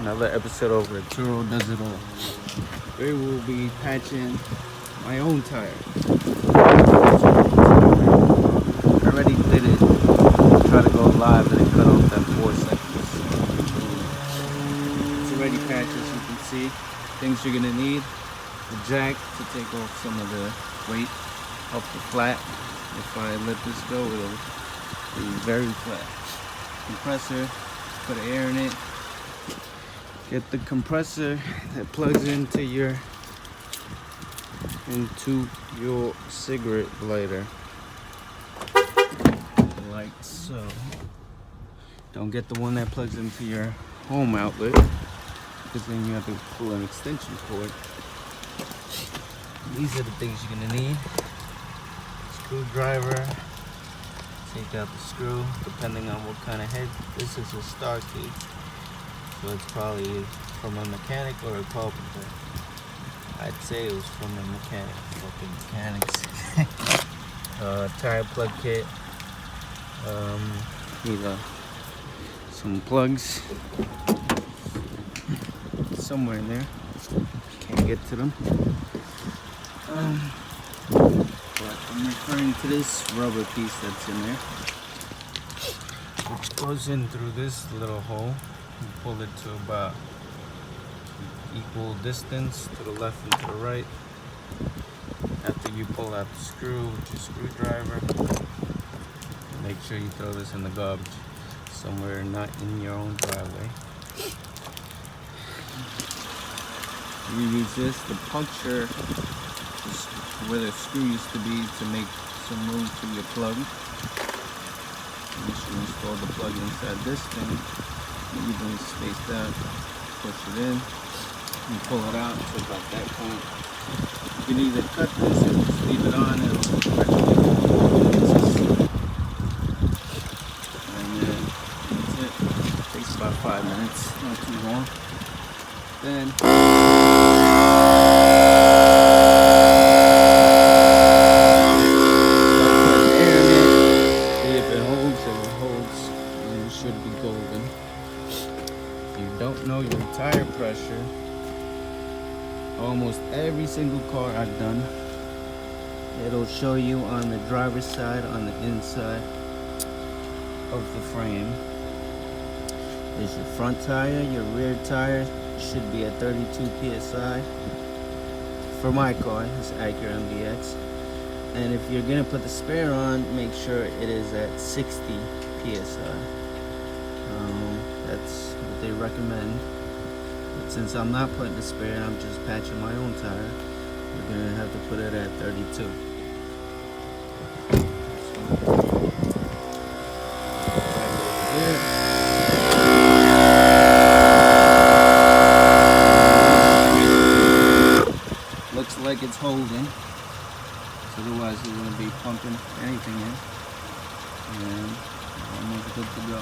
Another episode over at Turo Does It All. We will be patching my own tire. I already did it. Try to go live and it cut off that 4 seconds. It's already patched, as you can see. Things you're gonna need: a jack to take off some of the weight off the flat. If I let this go, it'll be very flat. Compressor, put air in it. Get the compressor that plugs into your cigarette lighter, like so. Don't get the one that plugs into your home outlet, because then you have to pull an extension cord. These are the things you're gonna need: screwdriver. Take out the screw, depending on what kind of head. This is a star key, so it's probably from a mechanic or a carpenter. I'd say it was from a mechanic. Fucking mechanics. Tire plug kit. Need some plugs somewhere in there. Can't get to them. But I'm referring to this rubber piece that's in there, which goes in through this little hole. You pull it to about equal distance to the left and to the right. After you pull out the screw with your screwdriver, make sure you throw this in the garbage somewhere not in your own driveway. You use this to puncture where the screw used to be to make some room for your plug. You should install the plug inside this thing, evenly spaced out. Push it in and pull it out to about that point. You can either cut this or just leave it on. It'll actually and then that's it. Takes about 5 minutes, not too long. Then should be golden. If you don't know your tire pressure, almost every single car I've done, it'll show you on the driver's side, on the inside of the frame. There's your front tire, your rear tire should be at 32 psi. For my car, it's Acura MDX. And if you're gonna put the spare on, make sure it is at 60 psi. That's what they recommend. But since I'm not putting the spare, I'm just patching my own tire, we're gonna have to put it at 32. Looks like it's holding, otherwise it wouldn't be pumping anything in. And almost good to go.